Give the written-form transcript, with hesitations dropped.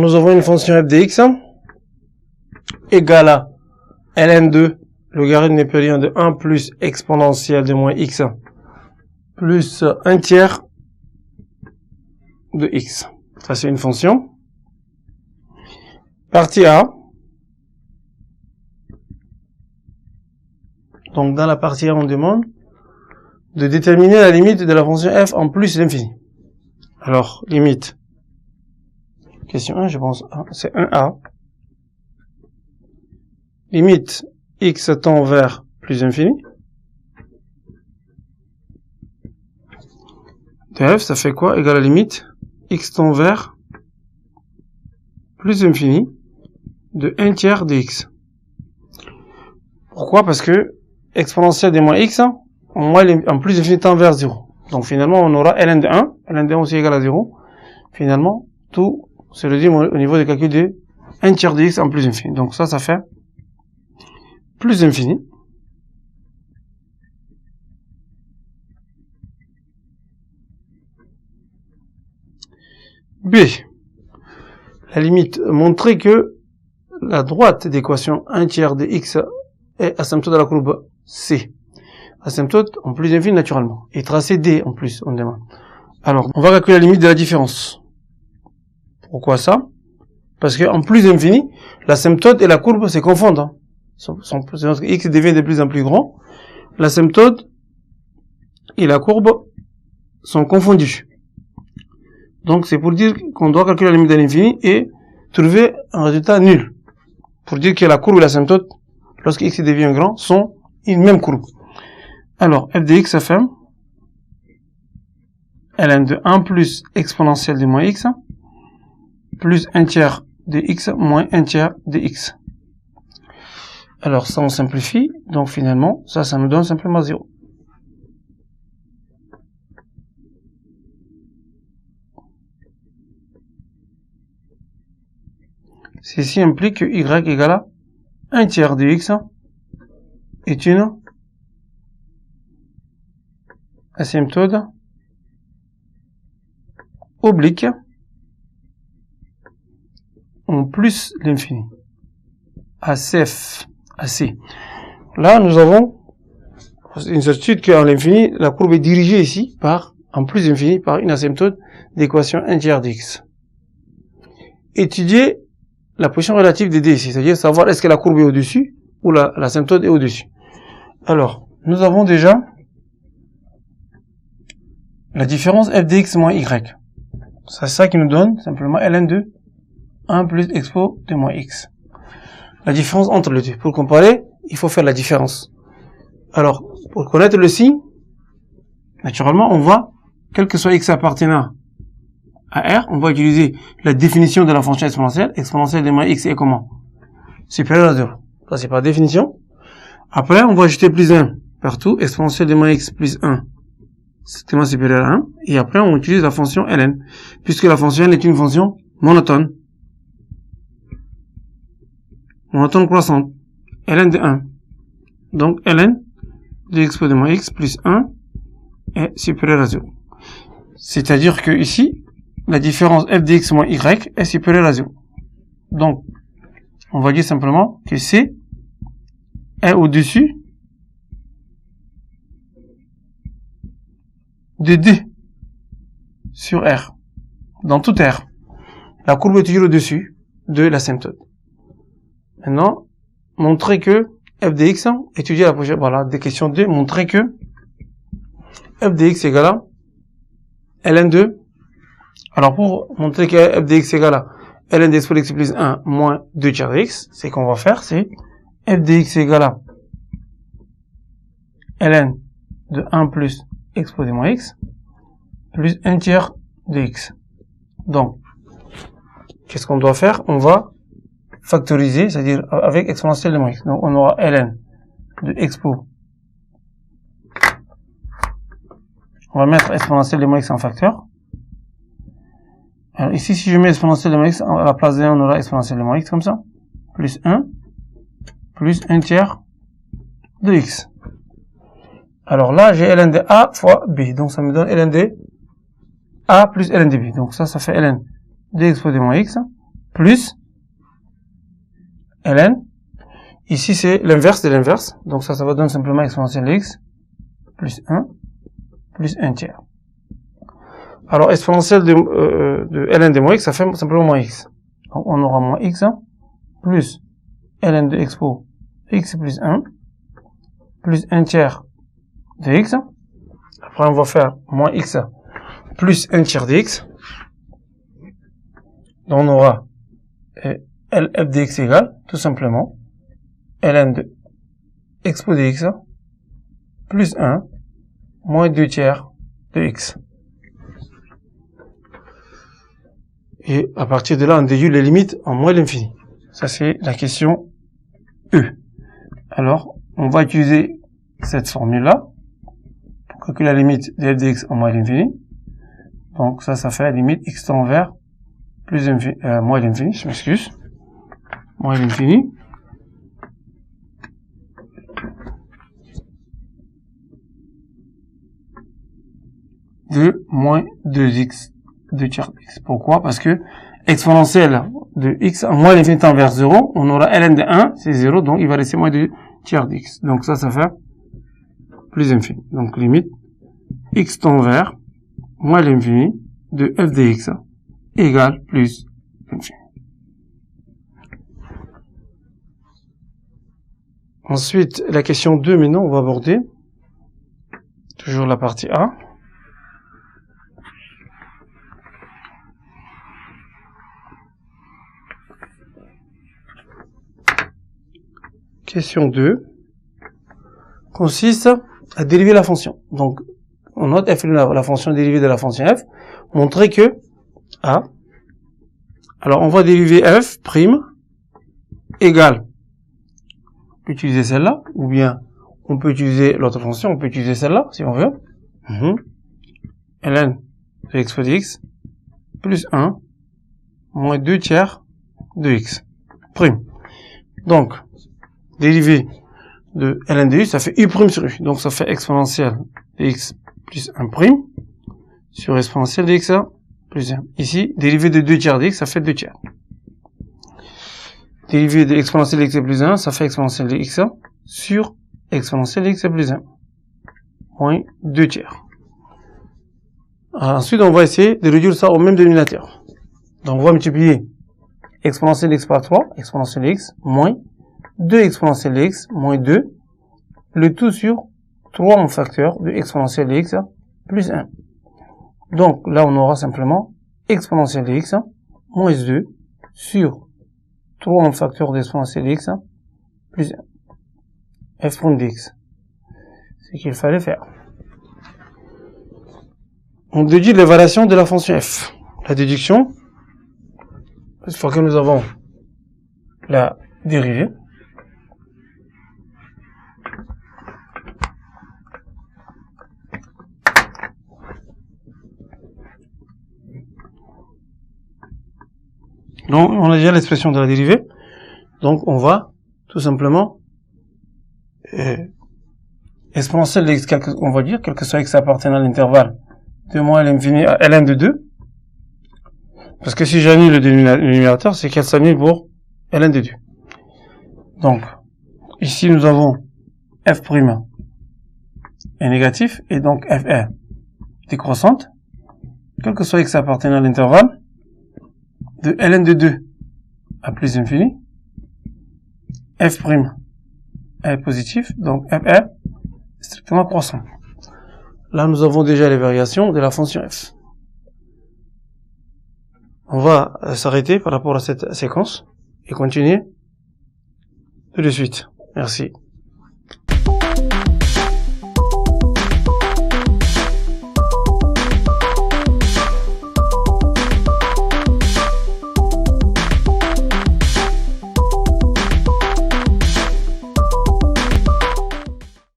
Nous avons une fonction f de x égale à ln2, logarithme népérien de 1 plus exponentielle de moins x plus 1 tiers de x. Ça, c'est une fonction. Partie A. Donc, dans la partie A, on demande de déterminer la limite de la fonction f en plus l'infini. Alors, limite. Question 1, je pense, c'est 1a. Limite x tend vers plus infini. De f, ça fait quoi? Égale à la limite x tend vers plus infini de 1 tiers de x. Pourquoi? Parce que exponentielle de moins x, en plus infini tend vers 0. Donc finalement, on aura ln de 1, ln de 1 aussi égale à 0. Finalement, tout se réduit au niveau du calcul de 1 tiers de x en plus infini. Donc ça fait plus infini. B. La limite montrer que la droite d'équation 1 tiers de x est asymptote de la courbe C. Asymptote en plus infini naturellement. Et tracé D en plus, on demande. Alors, on va calculer la limite de la différence. Pourquoi ça? Parce que en plus infini, l'asymptote et la courbe se confondent. Hein. X devient de plus en plus grand. L'asymptote et la courbe sont confondus. Donc c'est pour dire qu'on doit calculer la limite de l'infini et trouver un résultat nul. Pour dire que la courbe et l'asymptote, lorsque x devient grand, sont une même courbe. Alors, f de x, ça fait ln de 1 plus exponentielle de moins x plus 1 tiers de x moins 1 tiers de x. Alors ça on simplifie, donc finalement, ça nous donne simplement 0. Ceci implique que y égale à 1 tiers de x est une asymptote oblique en plus l'infini. ACF. AC. Là, nous avons une certitude qu'en l'infini, la courbe est dirigée ici par, en plus infini, par une asymptote d'équation 1 tiers d'x. Étudier la position relative de d ici, c'est-à-dire savoir est-ce que la courbe est au-dessus ou l'asymptote est au-dessus. Alors, nous avons déjà la différence f de x moins y. C'est ça qui nous donne simplement ln de 1 plus expo de moins x. La différence entre les deux. Pour comparer, il faut faire la différence. Alors, pour connaître le signe, naturellement, on va, quel que soit x appartenant à R, on va utiliser la définition de la fonction exponentielle. Exponentielle de moins x est comment? Supérieur à 0. Ça, c'est par définition. Après, on va ajouter plus 1 partout. Exponentielle de moins x plus 1, c'est strictement supérieur à 1. Et après, on utilise la fonction ln, puisque la fonction ln est une fonction monotone. Monotone croissante. ln de 1. Donc, ln de expo de moins x plus 1 est supérieur à 0. C'est-à-dire que ici, la différence f de x moins y est supérieure à 0. Donc, on va dire simplement que C est au-dessus de D sur R. Dans tout R. La courbe est toujours au-dessus de l'asymptote. Maintenant, montrer que f de x, étudier la prochaine, voilà, des questions 2, montrer que f de x égale à ln de, alors pour montrer que f de x égale à ln de expo de x plus 1 moins 2 tiers de x, c'est qu'on va faire, c'est f de x égale à ln de 1 plus expo de moins x plus 1 tiers de x. Donc, qu'est-ce qu'on doit faire? On va factoriser, c'est-à-dire avec exponentielle de moins x. Donc, on aura ln de expo. On va mettre exponentielle de moins x en facteur. Alors, ici, si je mets exponentielle de moins x, à la place de 1, on aura exponentielle de moins x comme ça. Plus 1, plus 1 tiers de x. Alors là, j'ai ln de a fois b. Donc, ça me donne ln de a plus ln de b. Donc, ça fait ln de expo de moins x plus ln. Ici, c'est l'inverse de l'inverse. Donc ça va donner simplement exponentielle de x plus 1 plus 1 tiers. Alors, exponentielle de ln de moins x, ça fait simplement moins x. Donc, on aura moins x plus ln de expo x plus 1 plus 1 tiers de x. Après, on va faire moins x plus 1 tiers de x. Donc, on aura lf de x égale, tout simplement, ln de expo de x plus 1 moins 2 tiers de x. Et à partir de là, on déduit les limites en moins l'infini. Ça, c'est la question E. Alors, on va utiliser cette formule-là pour calculer la limite de f de x en moins l'infini. Donc, ça fait la limite x tend vers plus moins l'infini, je m'excuse. Moins l'infini. De moins 2x, 2 tiers de x. Pourquoi? Parce que exponentielle de x en moins l'infini tend vers 0, on aura ln de 1, c'est 0, donc il va rester moins 2 tiers de x. Donc ça fait plus infini. Donc limite x tend vers moins l'infini de f de x égale plus l'infini. Ensuite, la question 2, maintenant, on va aborder toujours la partie A. Question 2 consiste à dériver la fonction. Donc, on note f la fonction dérivée de la fonction f, montrer que A, alors on va dériver f prime égale, on peut utiliser celle-là, ou bien on peut utiliser l'autre fonction, on peut utiliser celle-là, si on veut, ln de x fois de x, plus 1, moins 2 tiers de x, prime. Donc, dérivée de ln de u, ça fait u prime sur u. Donc ça fait exponentielle de x plus 1 prime sur exponentielle de x plus 1. Ici, dérivée de 2 tiers de x, ça fait 2 tiers. Dérivée de exponentielle de x plus 1, ça fait exponentielle de x sur exponentielle de x plus 1. Moins 2 tiers. Ensuite, on va essayer de réduire ça au même dénominateur. Donc on va multiplier exponentielle de x par 3, exponentielle de x, moins 2 exponentielle de x, moins 2, le tout sur 3 en facteur de exponentielle de x plus 1. Donc là, on aura simplement exponentielle de x moins 2 sur 3 en facteur d'exponentielle de x plus 1. F prime de x. C'est ce qu'il fallait faire. On déduit les variations de la fonction f. La déduction, une fois que nous avons la dérivée, donc, on a déjà l'expression de la dérivée. Donc, on va tout simplement exponentielle de x, on va dire, quel que soit x appartenant à l'intervalle de moins l'infini à ln de 2. Parce que si j'annule le dénominateur, c'est qu'elle s'annule pour ln de 2. Donc, ici, nous avons f' est négatif, et donc f est décroissante, quel que soit x appartenant à l'intervalle de ln de 2 à plus infini, f' est positif, donc f est strictement croissant. Là, nous avons déjà les variations de la fonction f. On va s'arrêter par rapport à cette séquence et continuer tout de suite. Merci.